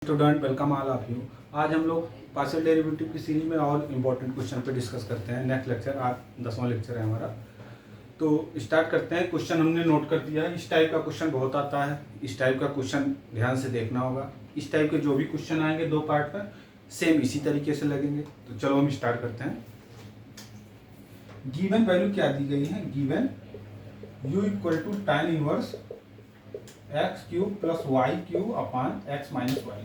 Student welcome all of you. आज हम लोग पार्शियल डेरिवेटिव की सीरीज में और इम्पोर्टेंट क्वेश्चन पे डिस्कस करते हैं। नेक्स्ट लेक्चर आज 10वां लेक्चर है हमारा। तो स्टार्ट करते हैं। क्वेश्चन हमने नोट कर दिया है। इस टाइप का क्वेश्चन बहुत आता है। इस टाइप का क्वेश्चन ध्यान से देखना होगा। इस टाइप के जो भी क्वेश्चन आएंगे दो पार्ट में सेम इसी तरीके से लगेंगे। तो चलो हम स्टार्ट करते हैं। गिवन वैल्यू क्या दी गई है? Given u equal to tan inverse x cube plus y cube upon x minus y.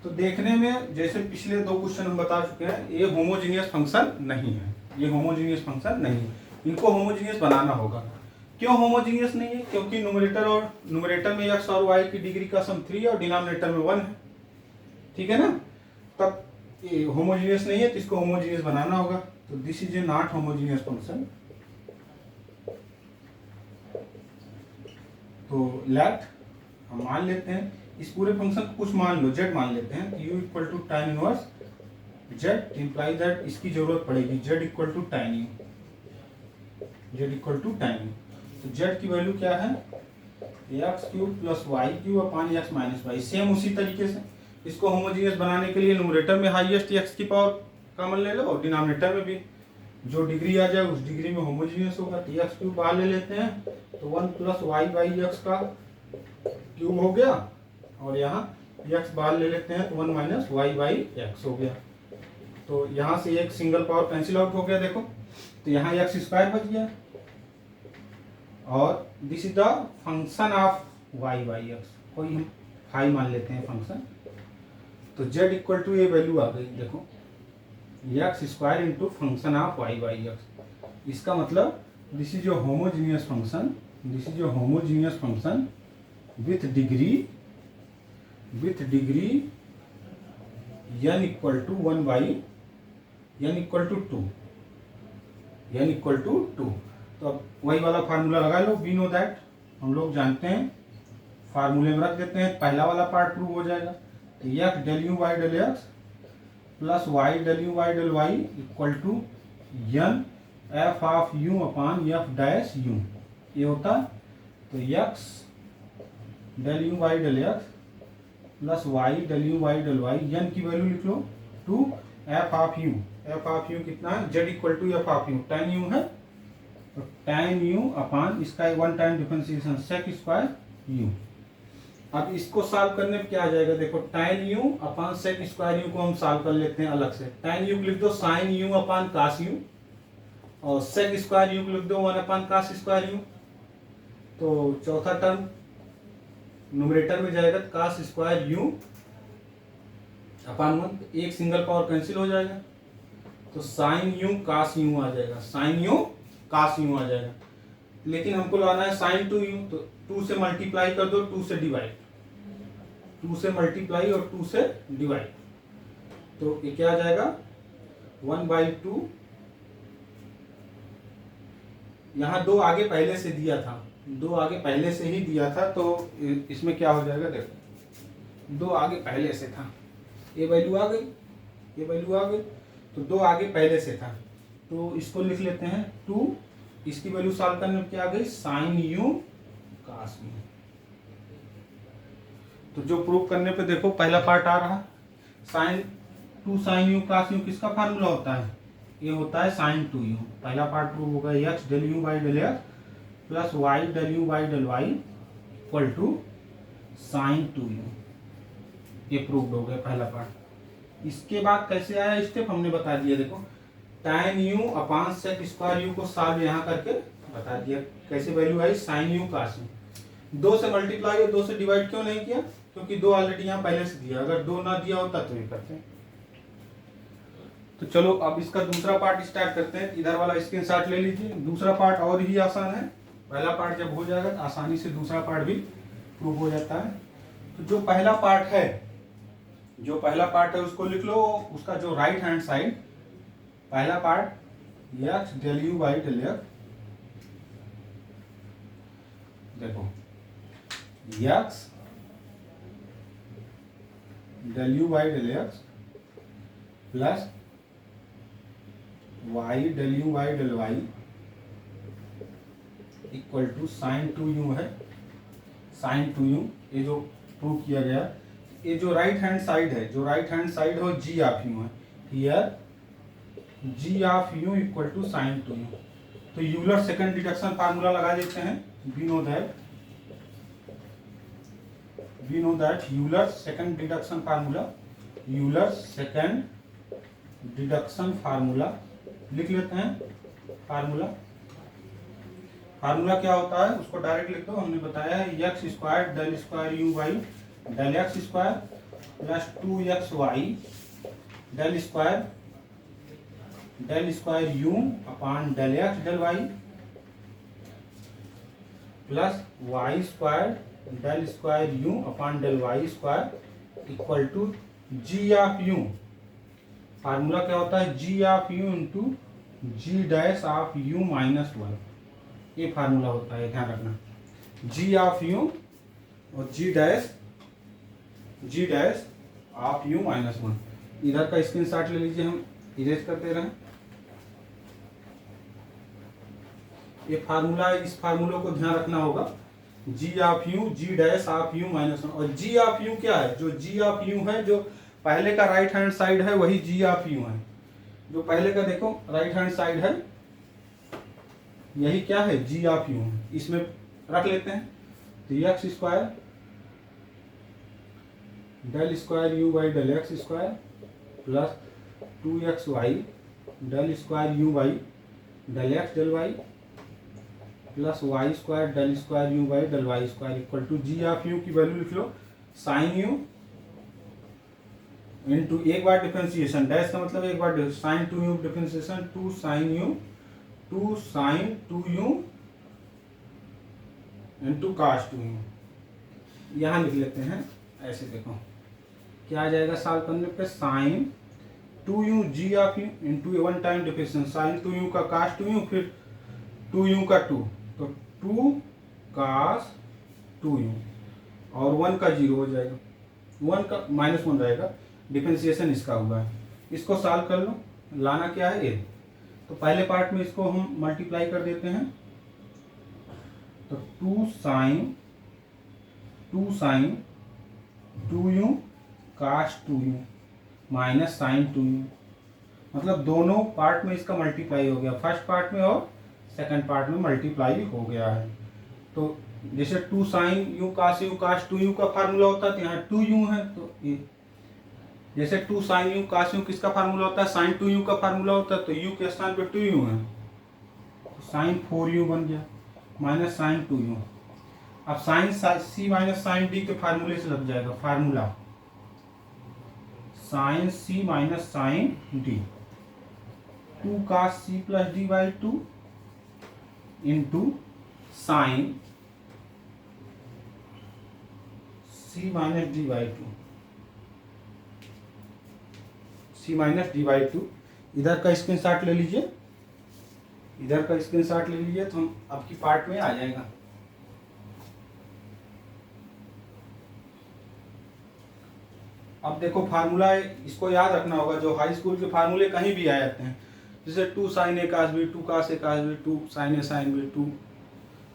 तो देखने में जैसे पिछले दो क्वेश्चन हम बता चुके हैं, ये होमोजीनियस फंक्शन नहीं है। ये होमोजीनियस फंक्शन नहीं है। इनको होमोजीनियस बनाना होगा। क्यों होमोजीनियस नहीं है? क्योंकि न्यूमरेटर में एक्स और वाई की डिग्री का सम 3 और डिनोमिनेटर में 1 है। ठीक है ना? तब ये होमोजीनियस नहीं है, तो इसको होमोजीनियस बनाना होगा। तो this is a not homogeneous function. तो लेट हम मान लेते हैं इस पूरे फंक्शन को कुछ मान लो, z मान लेते हैं। u equal to tan inverse z imply that इसकी जरूरत पड़ेगी z equal to tan u। z equal to tan u। तो z की वैल्यू क्या है? X cube plus y cube upon x minus y. Same उसी तरीके से इसको होमोजीनियस बनाने के लिए न्यूमरेटर में हाईएस्ट एक्स की पावर कॉमन ले लो और डिनोमिनेटर में भी जो डिग्री आ जाए उस डिग्री में होमोजीनियस होगा। तो एक्स क्यूब बाहर ले लेते हैं, तो 1 प्लस वाई बाई एक्स का क्यूब हो गया, और यहाँ एक्स बाहर ले लेते हैं तो 1 माइनस वाई बाई एक्स हो गया। तो यहाँ से एक सिंगल पावर कैंसिल आउट हो गया, देखो। तो यहाँ एक्स स्क्वायर बच गया, और this is the function of y by x. कोई हम फाई मान लेते हैं फंक्शन। तो z इक्वल टू ये वैल्यू आ गई, देखो, x square into function of y by x. इसका मतलब this is your homogeneous function. This is your homogeneous function with degree n equal to 1 by n equal to 2। n equal to 2। तो अब वही वाला formula लगा लो। We know that, हम लोग जानते हैं, फार्मूले में रख देते हैं। पहला वाला पार्ट प्रूव हो जाएगा। तो x del you by del x plus Y del you by del Y equal to n f of u upon f dash u. ये होता है। तो x del you by del x plus Y del you by del y, n की value लिख लो 2 f of u. F of u कितना है? z equal to f of u. tan u है, तो tan यू अपान इसका 1 time differentiation sec square u. अब इसको सॉल्व करने पे क्या आ जाएगा? देखो, tan u upon sec square u को हम सॉल्व कर लेते हैं अलग से। tan यू लिख दो sin you upon cos you, और सेक स्क्वायर यू लिख दो 1 अपान cos स्क्वायर यू। तो चौथा टर्म न्यूमरेटर में जाएगा cos स्क्वायर यू अपान 1, एक सिंगल पावर कैंसिल हो जाएगा। तो sin यू cos यू आ जाएगा, sin यू cos यू आ जाएगा। लेकिन हमको लाना है sin 2 यू, तो 2 से मल्टीप्लाई कर दो, 2 से डिवाइड, 2 से मल्टीप्लाई और 2 से डिवाइड। तो ये क्या आ जाएगा? 1/2। यहाँ 2 आगे पहले से दिया था, 2 आगे पहले से ही दिया था। तो इसमें क्या हो जाएगा? देखो, 2 आगे पहले से था, ये वैल्यू आ गई, ये वैल्यू आ गई। तो 2 आगे पहले से था, तो इसको लिख लेते हैं 2। इसकी वैल्यू सॉल्व करने में क्या आ गई? sin u cos you. तो जो प्रूव करने पे देखो पहला पार्ट आ रहा, sin यू cos यू किसका फार्मूला होता है? ये होता है sin 2 यू। पहला पार्ट प्रूव होगा x del you by del x plus Y del you by del Y equal to sin 2 u. ये प्रूव्ड हो गया पहला पार्ट। इसके बाद कैसे आया स्टेप हमने बता दिया। देखो, tan u upon sec square u को सॉल्व यहाँ करके बता दिया कैसे वैल्यू आई sin यू cos यू। 2 से मल्टीप्लाई और 2 से डिवाइड क्यों नहीं किया? क्योंकि 2 ऑलरेडी यहाँ पहले से दिया। अगर 2 ना दिया होता तो ये करते हैं। तो चलो अब इसका दूसरा पार्ट स्टार्ट करते हैं। इधर वाला स्क्रीनशॉट ले लीजिए। दूसरा पार्ट और ही आसान है। पहला पार्ट जब हो जाएगा तो आसानी से दूसरा पार्ट भी प्रूव हो जाता है। तो जो पहला पार्ट है उसको लिख लो। उसका जो राइट हैंड साइड पहला part X del you by del X, देखो, X del you by del x plus Y del you by del Y equal to sin 2 U है। sin 2u ये जो प्रूव किया गया ये जो राइट हैंड साइड है, जो राइट हैंड साइड हो जी ऑफ यू है, here g of u equal to sine two u. तो यूलर सेकंड डिडक्शन फार्मूला लगा देते हैं। We know that Euler second deduction formula, Euler second deduction formula लिख लेते हैं। फार्मूला क्या होता है उसको डायरेक्ट लिख दो। हमने बताया है x square del square U Y del x square plus 2xy del square U upon del x del Y plus Y square del square U upon del Y square equal to ji of U. Formula क्या होता है? G of you into G dash of U minus 1। ये formula होता है, ध्यान रखना। जी of you और जी dash of U minus 1। इधर का स्क्रीनशॉट ले लीजिए, हम इरेज करते रहें। ये फार्मूला, इस फार्मूले को ध्यान रखना होगा। G of U G dash of U minus 1। और जी ऑफ यू क्या है? जो जी ऑफ यू है, जो पहले का राइट हैंड साइड है वही जी ऑफ यू है। जो पहले का देखो राइट हैंड साइड है, यही क्या है? जी ऑफ यू है। इसमें रख लेते हैं। तो x square del square u by del x square plus 2xy del square u by del x del Y plus Y square del square u by del Y square equal to ji of u की value लिख लो sign you into एक बार differentiation, dash का मतलब एक बार sine 2u differentiation 2 sine two U into cos 2u। यहाँ लिख लेते हैं ऐसे। देखो क्या आ जाएगा सॉल्व करने पे? Sine 2u g of you into 1 time differentiation sine 2u का काश 2u फिर 2u का 2, तो 2 काश 2u और 1 का 0 हो जाएगा, 1 का -1 रहेगा। डिफरेंशिएशन इसका हुआ है। इसको सॉल्व कर लो। लाना क्या है? ये तो पहले पार्ट में इसको हम मल्टीप्लाई कर देते हैं। तो 2 साइन 2u काश 2u माइनस साइन 2u। मतलब दोनों पार्ट में इसका मल्टीप्लाई हो गया, फर्स्ट पार्ट में और सेकंड पार्ट में मल्टीप्लाई हो गया है। तो जैसे 2 साइन यू काश 2u का फार्मूला होता है, तो यहाँ 2u है। तो ये जैसे 2 साइन यू काश यू किसका फार्मूला होता है? साइन 2u का फार्मूला होता है। तो u के स्थान पे 2u है, तो साइन 4u बन गया माइनस साइन 2u। अब साइन सी माइनस साइन डी के फार्मूले से लग जाएगा formula sine C minus sine d 2 cos C plus d by 2 into sine C minus d by 2 c minus d by 2। इधर का स्क्रीनशॉट ले लीजिए, तो हम आपकी पार्ट में आ जाएगा। अब देखो फार्मूला, इसको याद रखना होगा। जो हाई स्कूल के फार्मूले कहीं भी आ जाते हैं, जैसे 2 sine A cos B 2 cos A cos B 2 sine A sine B 2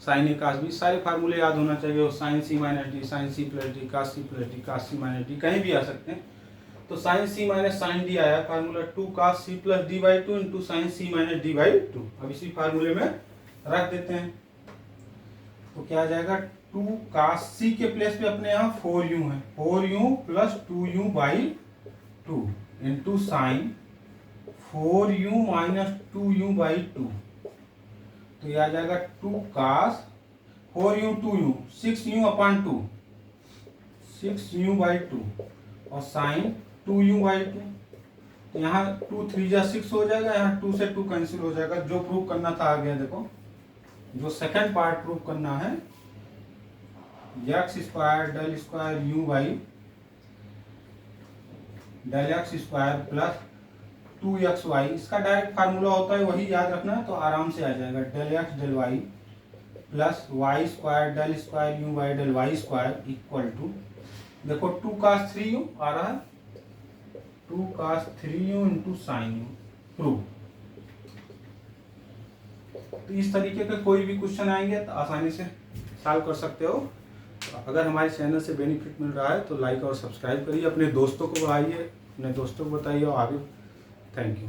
sine A cos B, सारे फार्मूले याद होना चाहिए। साइन सी minus D sine C plus D cos सी प्लस डी काश सी माइनस डी कहीं भी आ सकते हैं। तो साइन सी माइनस साइन डी आया formula 2 cos C plus d by 2 into sine C minus d by 2। अब इसी फार्मूले में रख देते हैं। तो क्या आ जाएगा? 2 काश सी के प्लेस पे अपने यहाँ 4u है, 4u plus 2u by 2 into sign 4u minus 2u by 2। तो ये आ जाएगा 2 काश 4u 2u 6u upon 2 6u by 2 और साइन 2u बाई 2। तो यहाँ 2 3 जा 6 हो जाएगा, यहाँ 2 से 2 कैंसिल हो जाएगा। जो प्रूव करना था आ गया। देखो जो सेकंड पार्ट प्रूव करना है, x square del square u by del x square plus 2xy, इसका डायरेक्ट फार्मूला होता है, वही याद रखना है तो आराम से आ जाएगा। Del x del Y plus Y square del square u by del Y square equal to, देखो 2 काश 3u आ रहा है, 2 काश 3u into sine you. Prove. तो इस तरीके के कोई भी क्वेश्चन आएंगे तो आसानी से सॉल्व कर सकते हो। अगर हमारे चैनल से बेनिफिट मिल रहा है तो लाइक और सब्सक्राइब करिए, अपने दोस्तों को बढ़ाइए, अपने दोस्तों को बताइए और आगे। Thank you.